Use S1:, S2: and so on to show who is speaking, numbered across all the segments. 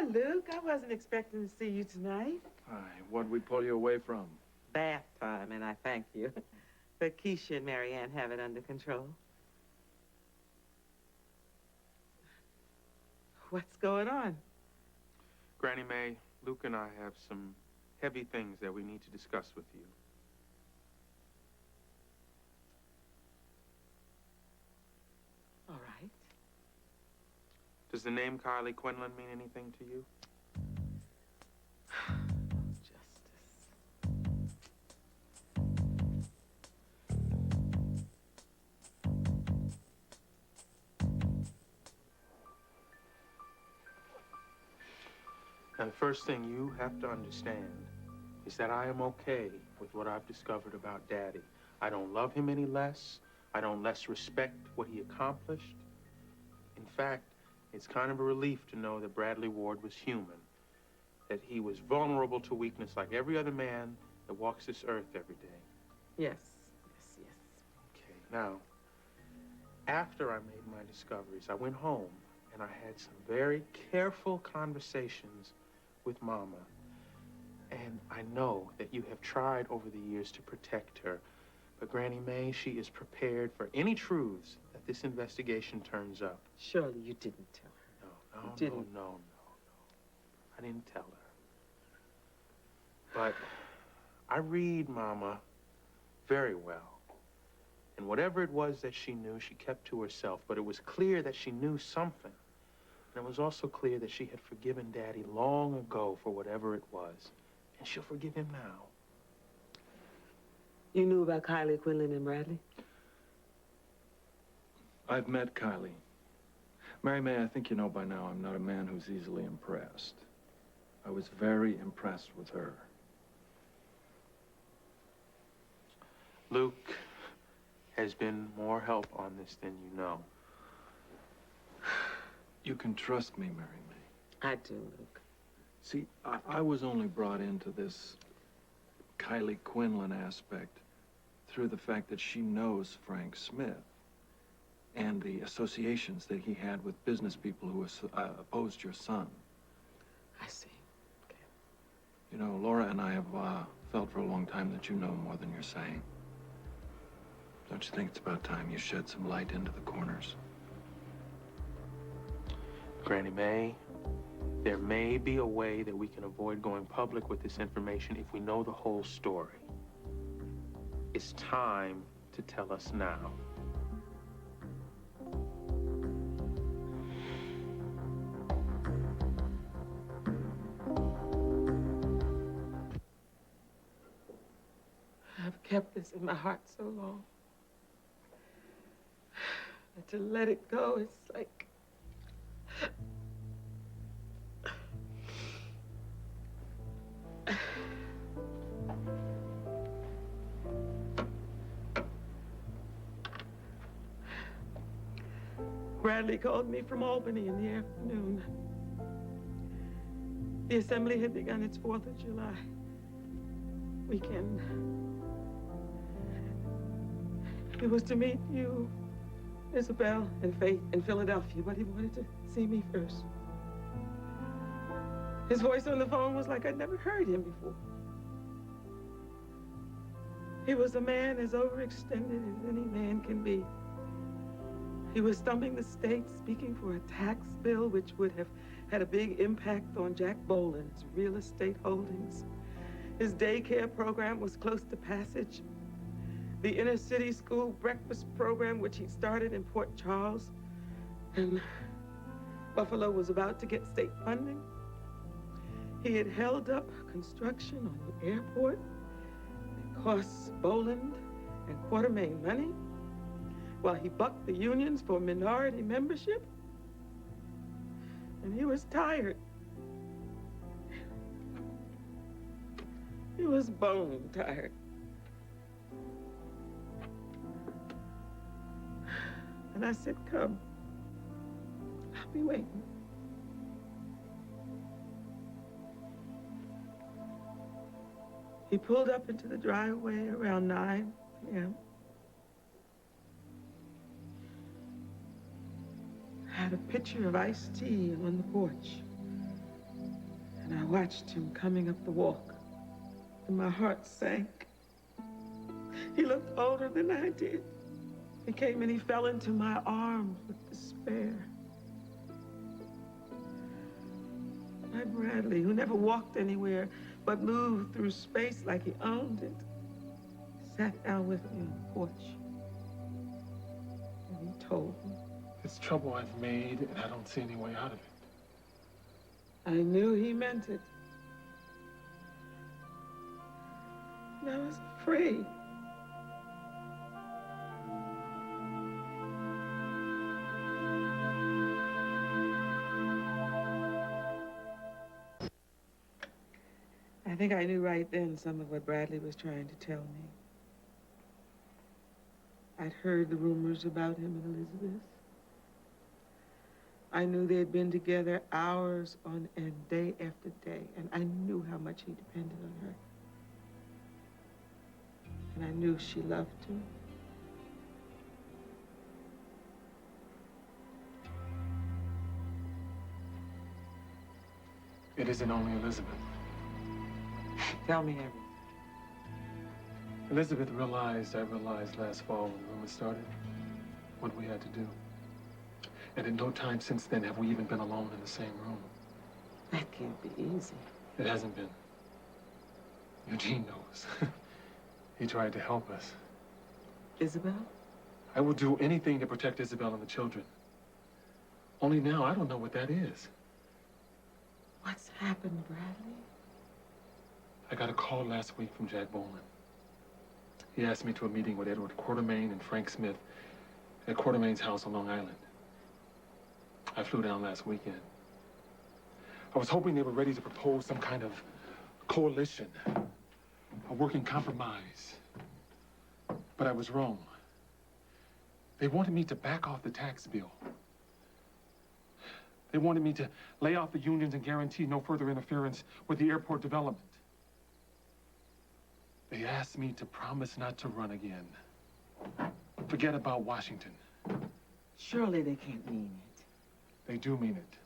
S1: Luke. I wasn't expecting to see you tonight.
S2: Hi, what'd we pull you away from?
S1: Bath time, and I thank you. But Keisha and Marianne have it under control. What's going on?
S3: Granny Mae, Luke and I have some heavy things that we need to discuss with you.
S1: All right.
S3: Does the name Kylie Quinlan mean anything to you?
S1: Justice.
S3: Now, the first thing you have to understand is that I am okay with what I've discovered about Daddy. I don't love him any less. I don't less respect what he accomplished. In fact, it's kind of a relief to know that Bradley Ward was human, that he was vulnerable to weakness like every other man that walks this earth every day.
S1: Yes.
S3: Okay, now, after I made my discoveries, I went home and I had some very careful conversations with Mama. And I know that you have tried over the years to protect her. But Granny Mae, she is prepared for any truths that this investigation turns up.
S1: Surely you didn't tell her.
S3: No. I didn't tell her. But I read Mama very well. And whatever it was that she knew, she kept to herself. But it was clear that she knew something. And it was also clear that she had forgiven Daddy long ago for whatever it was. And she'll forgive him now.
S1: You knew about Kylie Quinlan and Bradley?
S2: I've met Kylie. Mary Mae, I think you know by now I'm not a man who's easily impressed. I was very impressed with her.
S3: Luke has been more help on this than you know.
S2: You can trust me, Mary Mae.
S1: I do, Luke.
S2: See, I was only brought into this Kylie Quinlan aspect through the fact that she knows Frank Smith and the associations that he had with business people who opposed your son.
S1: I see. Okay.
S2: You know, Laura and I have felt for a long time that you know more than you're saying. Don't you think it's about time you shed some light into the corners?
S3: Granny Mae, there may be a way that we can avoid going public with this information if we know the whole story. It's time to tell us now.
S1: I've kept this in my heart so long. And to let it go, it's like... Bradley called me from Albany in the afternoon. The assembly had begun its 4th of July weekend. It was to meet you, Isabel, and Faith in Philadelphia, but he wanted to see me first. His voice on the phone was like I'd never heard him before. He was a man as overextended as any man can be. He was stumping the state, speaking for a tax bill which would have had a big impact on Jack Boland's real estate holdings. His daycare program was close to passage. The inner city school breakfast program, which he started in Port Charles, and Buffalo was about to get state funding. He had held up construction on the airport. It cost Boland and Quartermain money, while he bucked the unions for minority membership. And he was tired. He was bone tired. And I said, come. I'll be waiting. He pulled up into the driveway around 9 p.m. Had a pitcher of iced tea on the porch. And I watched him coming up the walk, and my heart sank. He looked older than I did. He came and he fell into my arms with despair. My Bradley, who never walked anywhere but moved through space like he owned it, sat down with me on the porch. And he told me.
S4: It's trouble I've made, and I don't see any way out of it.
S1: I knew he meant it. And I was afraid. I think I knew right then some of what Bradley was trying to tell me. I'd heard the rumors about him and Elizabeth. I knew they'd been together hours on end, day after day, and I knew how much he depended on her. And I knew she loved him.
S4: It isn't only Elizabeth.
S1: Tell me everything.
S4: Elizabeth realized, I realized last fall when the rumors started, what we had to do. And in no time since then have we even been alone in the same room.
S1: That can't be easy.
S4: It hasn't been. Eugene knows. He tried to help us.
S1: Isabel?
S4: I will do anything to protect Isabel and the children. Only now, I don't know what that is.
S1: What's happened, Bradley?
S4: I got a call last week from Jack Boland. He asked me to a meeting with Edward Quartermain and Frank Smith at Quartermain's house on Long Island. I flew down last weekend. I was hoping they were ready to propose some kind of coalition, a working compromise. But I was wrong. They wanted me to back off the tax bill. They wanted me to lay off the unions and guarantee no further interference with the airport development. They asked me to promise not to run again. Forget about Washington.
S1: Surely they can't mean it.
S4: They do mean it.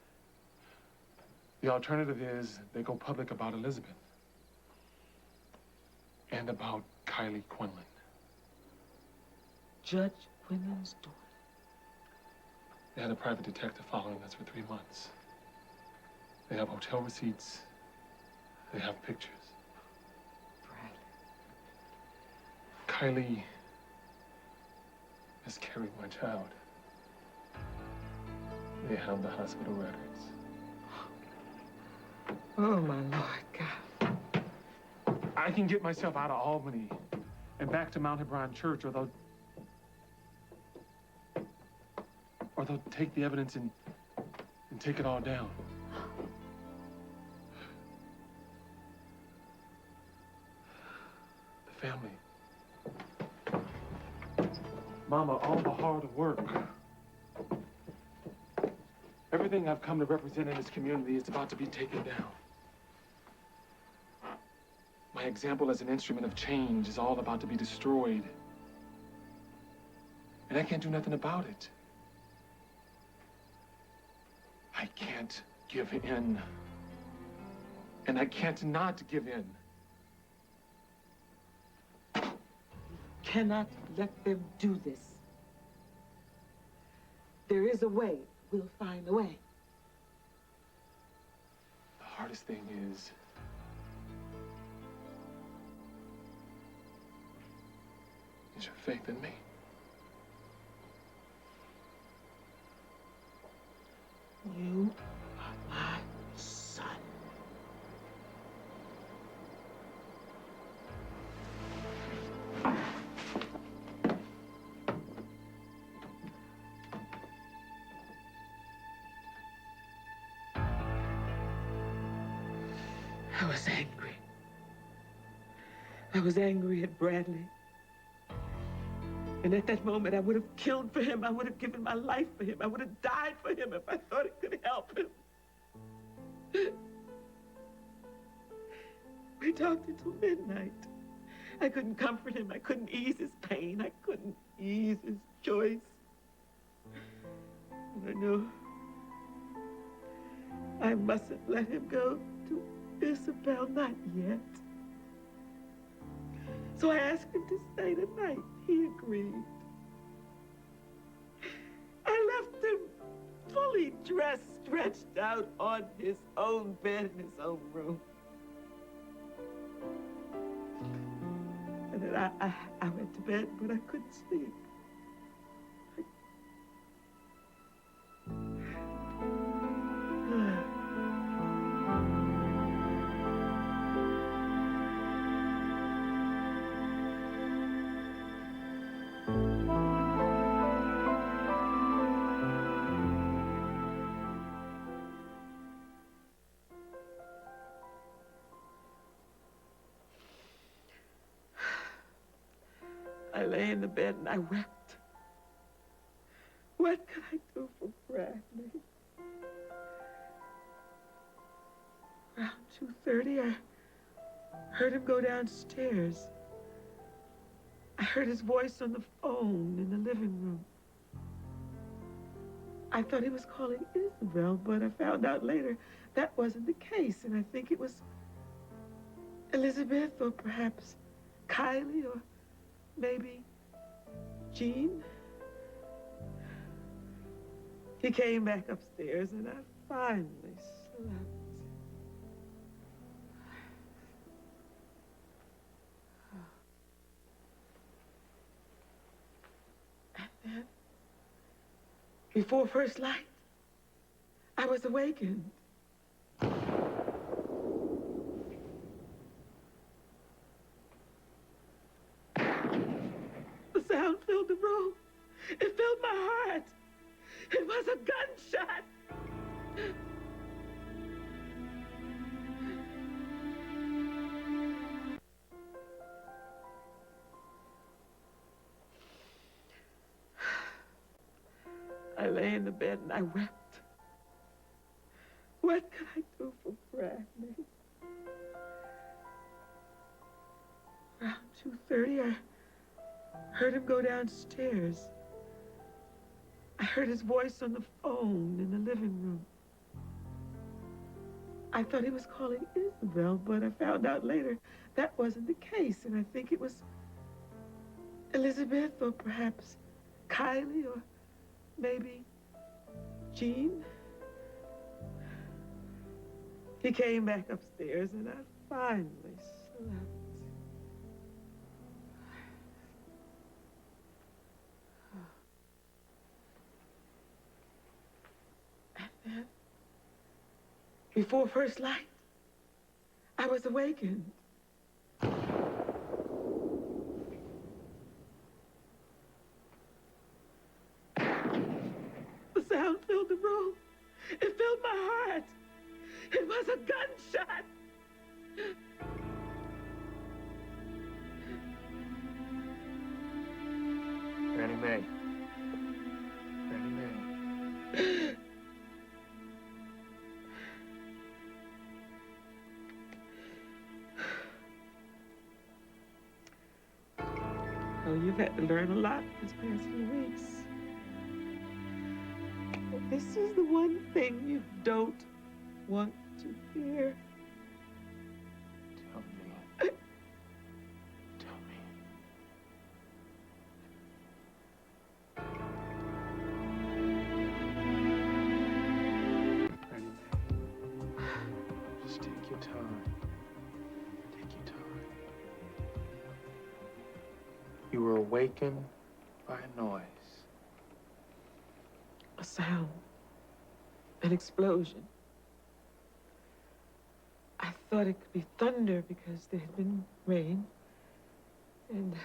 S4: The alternative is they go public about Elizabeth. And about Kylie Quinlan.
S1: Judge Quinlan's daughter.
S4: They had a private detective following us for 3 months. They have hotel receipts. They have pictures. Kylie has carried my child. They have the hospital records.
S1: Oh, my Lord, God.
S4: I can get myself out of Albany and back to Mount Hebron Church, or they'll take the evidence and take it all down. The family. Mama, all the hard work. Everything I've come to represent in this community is about to be taken down. My example as an instrument of change is all about to be destroyed. And I can't do nothing about it. I can't give in. And I can't not give in.
S1: Cannot let them do this. There is a way. We'll find a way.
S4: The hardest thing is your faith in me.
S1: You are my son. I was angry. I was angry at Bradley. And at that moment, I would have killed for him. I would have given my life for him. I would have died for him if I thought it could help him. We talked until midnight. I couldn't comfort him. I couldn't ease his pain. I couldn't ease his choice. And I knew I mustn't let him go to Isabel, not yet. So I asked him to stay the night. He agreed. I left him fully dressed, stretched out on his own bed in his own room. And then I went to bed, but I couldn't sleep. I lay in the bed and I wept. What could I do for Bradley? Around 2:30, I heard him go downstairs. I heard his voice on the phone in the living room. I thought he was calling Isabel, but I found out later that wasn't the case, and I think it was Elizabeth, or perhaps Kylie, or maybe Jean. He came back upstairs, and I finally slept. And then, before first light, I was awakened. The sound filled the room. It filled my heart. It was a gunshot. I lay in the bed and I wept. What could I do for Bradley? Around 2:30, I heard him go downstairs. I heard his voice on the phone in the living room. I thought he was calling Isabel, but I found out later that wasn't the case, and I think it was Elizabeth, or perhaps Kylie, or maybe Jean. He came back upstairs, and I finally slept. And then, before first light, I was awakened. The sound filled the room. It filled my heart. It was a gunshot.
S3: Granny Mae. Granny Mae.
S1: Oh, you've had to learn a lot these past few weeks. This is the one thing you don't want to hear.
S3: Tell me. Tell me. Granny Mae, just take your time. Take your time. You were awakened by a noise.
S1: A sound. An explosion. I thought it could be thunder because there had been rain. And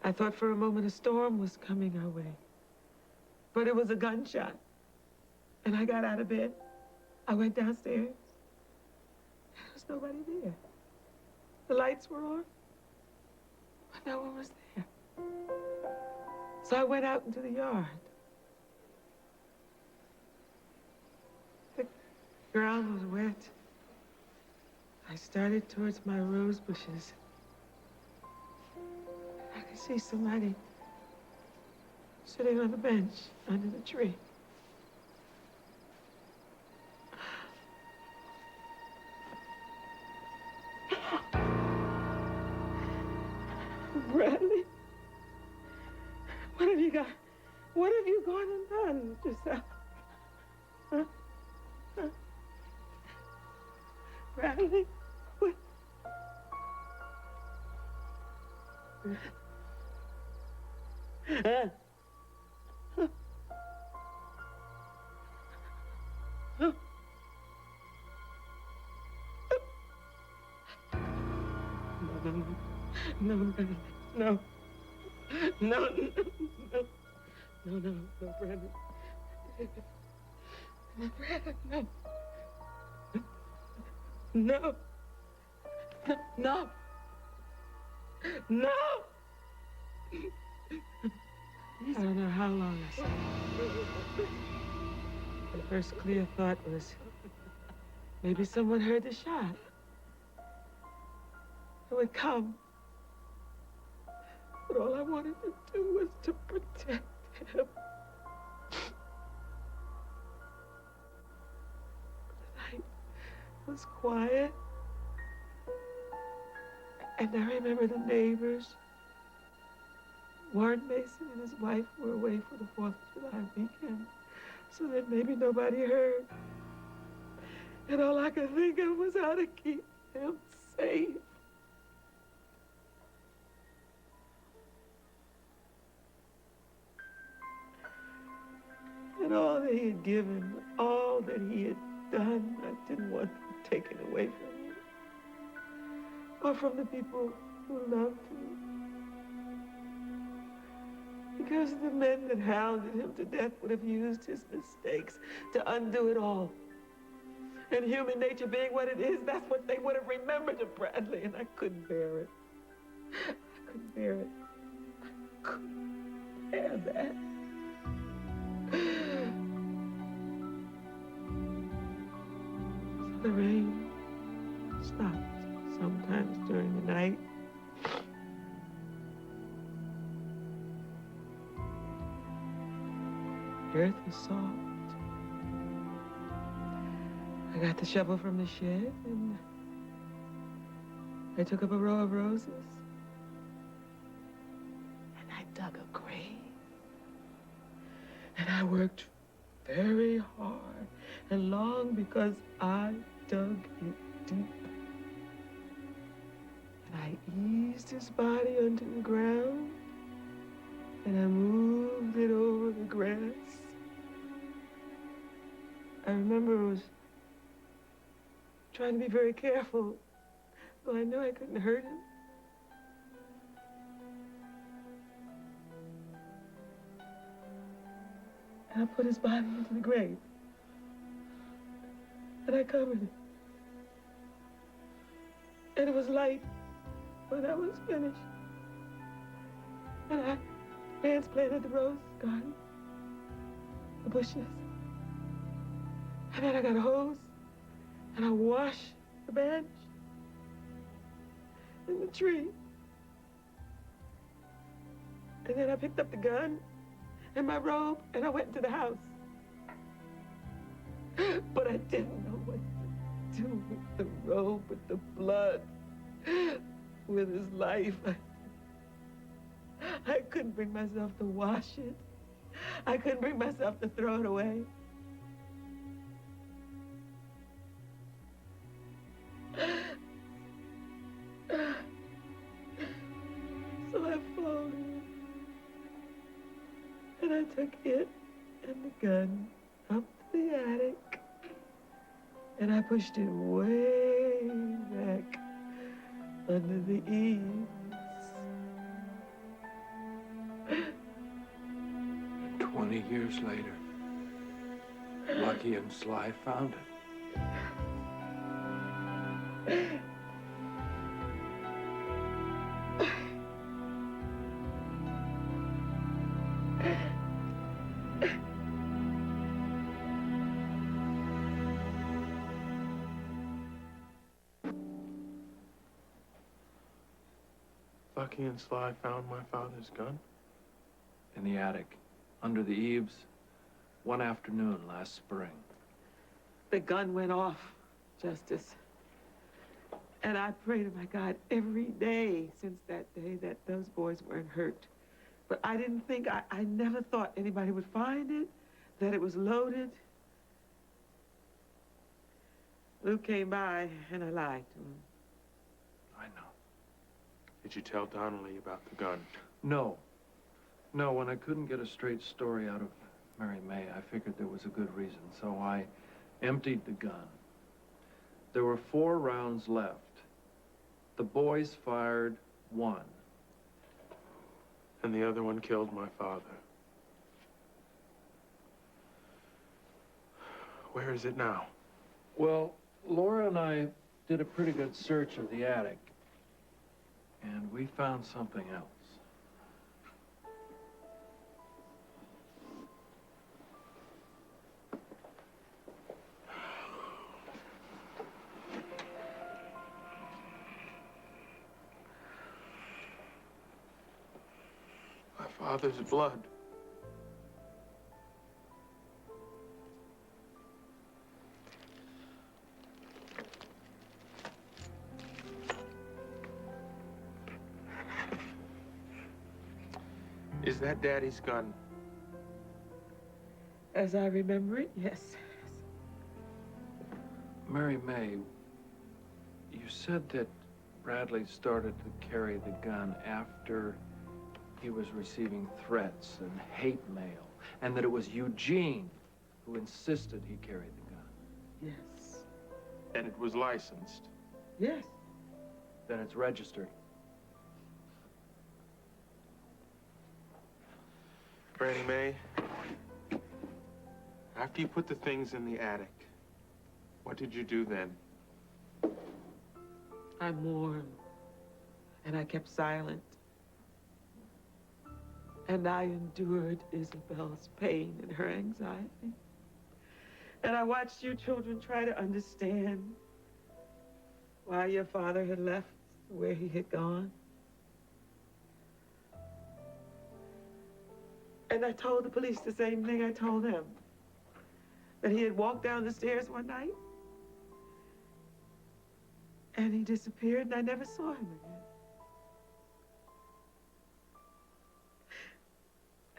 S1: I thought for a moment a storm was coming our way. But it was a gunshot. And I got out of bed. I went downstairs. There was nobody there. The lights were on, but no one was there. So I went out into the yard. The ground was wet. I started towards my rose bushes. I could see somebody sitting on the bench under the tree. done with yourself? Huh? Huh? Bradley? What? Huh? Huh? Huh? No, Bradley. No. No, no, no. No, Bradley. No, Bradley, no. No. No. No. I don't know how long I slept. The first clear thought was, maybe someone heard the shot. It would come. But all I wanted to do was to protect him. The night was quiet. And I remember the neighbors. Warren Mason and his wife were away for the 4th of July weekend, so that maybe nobody heard. And all I could think of was how to keep him safe. And all that he had given, all that he had done, I didn't want taken away from him. Or from the people who loved him. Because the men that hounded him to death would have used his mistakes to undo it all. And human nature being what it is, that's what they would have remembered of Bradley, and I couldn't bear it. I couldn't bear it. I couldn't bear that. So the rain stopped sometimes during the night. The earth was soft. I got the shovel from the shed and I took up a row of roses. And I dug a grave. And I worked very hard and long because I dug it deep. And I eased his body onto the ground. And I moved it over the grass. I remember I was trying to be very careful, though I knew I couldn't hurt him. And I put his body into the grave. And I covered it. And it was light when I was finished. And I transplanted the rose garden, the bushes. And then I got a hose, and I washed the bench and the tree. And then I picked up the gun and my robe, and I went into the house. But I didn't know what to do with the robe, with the blood, with his life. I couldn't bring myself to wash it. I couldn't bring myself to throw it away. So I folded and I took it and the gun up to the attic and I pushed it way back under the eaves.
S2: 20 years later, Lucky and Sly found it.
S3: Lucky and Sly found my father's gun?
S2: In the attic, under the eaves, one afternoon last spring.
S1: The gun went off, Justice. And I pray to my God every day since that day that those boys weren't hurt. But I didn't think, I never thought anybody would find it. that it was loaded, Luke came by and I lied to him.
S2: I know.
S3: Did you tell Donnelly about the gun?
S2: No. No, when I couldn't get a straight story out of Mary May, I figured there was a good reason, so I emptied the gun. There were 4 rounds left. The boys fired 1.
S3: And the other one killed my father. Where is it now?
S2: Well, Laura and I did a pretty good search of the attic, and we found something else.
S3: My father's blood. Is that Daddy's gun?
S1: As I remember it, yes.
S2: Mary May, you said that Bradley started to carry the gun after he was receiving threats and hate mail, and that it was Eugene who insisted he carry the gun.
S1: Yes.
S3: And it was licensed.
S1: Yes.
S2: Then it's registered.
S3: Granny May, after you put the things in the attic, what did you do then?
S1: I mourned, and I kept silent. And I endured Isabel's pain and her anxiety. And I watched you children try to understand why your father had left where he had gone. And I told the police the same thing I told them. That he had walked down the stairs one night, and he disappeared, and I never saw him again.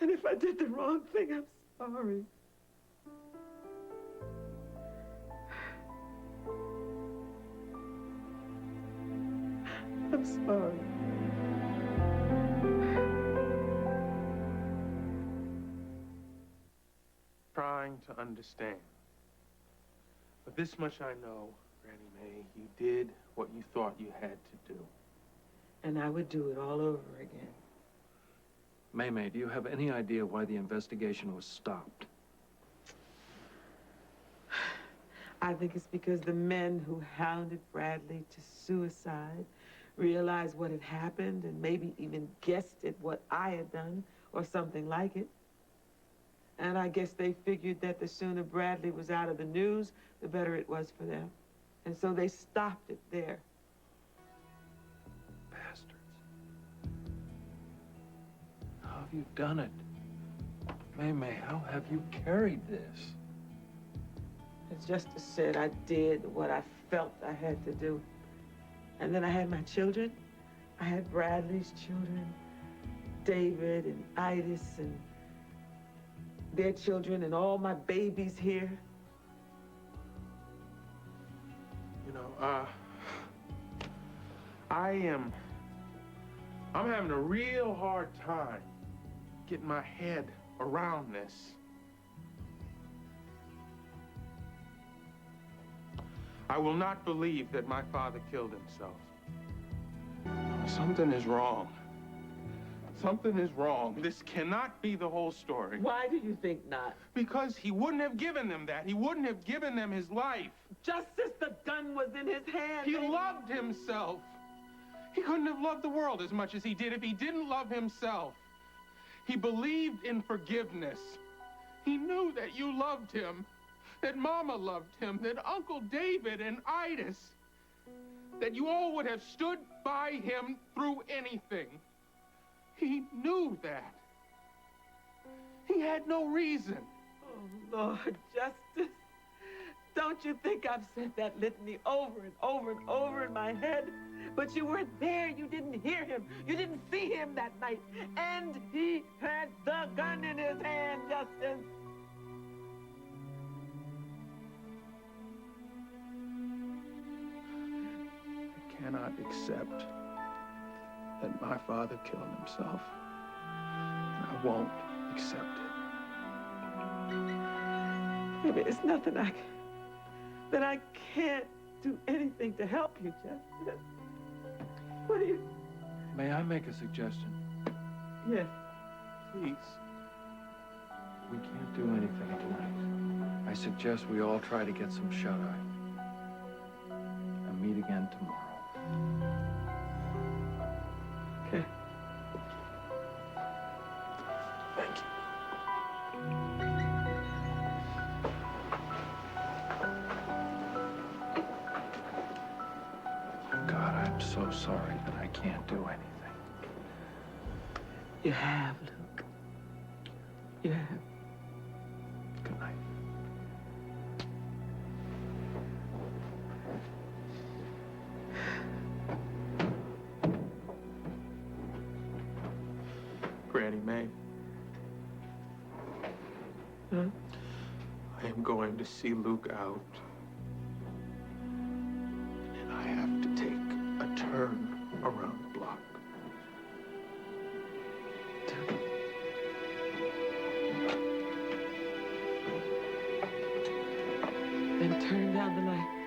S1: And if I did the wrong thing, I'm sorry. I'm sorry.
S3: Trying to understand. But this much I know, Granny May, you did what you thought you had to do.
S1: And I would do it all over again.
S2: May, do you have any idea why the investigation was stopped?
S1: I think it's because the men who hounded Bradley to suicide realized what had happened and maybe even guessed at what I had done or something like it. And I guess they figured that the sooner Bradley was out of the news, the better it was for them. And so they stopped it there.
S2: Bastards. How have you done it? May, how have you carried this?
S1: As Justice said, I did what I felt I had to do. And then I had my children. I had Bradley's children, David and Itis and their children and all my babies here.
S3: You know, I'm having a real hard time getting my head around this. I will not believe that my father killed himself. Something is wrong. Something is wrong. This cannot be the whole story.
S1: Why do you think not?
S3: Because he wouldn't have given them that. He wouldn't have given them his life.
S1: Just as the gun was in his hand.
S3: He loved himself. He couldn't have loved the world as much as he did if he didn't love himself. He believed in forgiveness. He knew that you loved him, that Mama loved him, that Uncle David and Itis, that you all would have stood by him through anything. He knew that. He had no reason.
S1: Oh, Lord, Justice. Don't you think I've said that litany over and over and over in my head? But you weren't there. You didn't hear him. You didn't see him that night. And he had the gun in his hand, Justice.
S3: cannot accept that my father killed himself. And I won't accept it.
S1: Baby, it's nothing that I can't do anything to help you, Jeff. What do you...
S2: May I make a suggestion?
S1: Yes.
S3: Please.
S2: We can't do anything tonight. I suggest we all try to get some shut-eye. And meet again tomorrow.
S1: Okay.
S3: Thank you.
S2: God, I'm so sorry that I can't do anything.
S1: You have, Luke. You have.
S2: Good night.
S3: Granny Mae,
S1: Huh?
S3: I am going to see Luke out. And I have to take a turn around the block.
S1: Then turn down the light.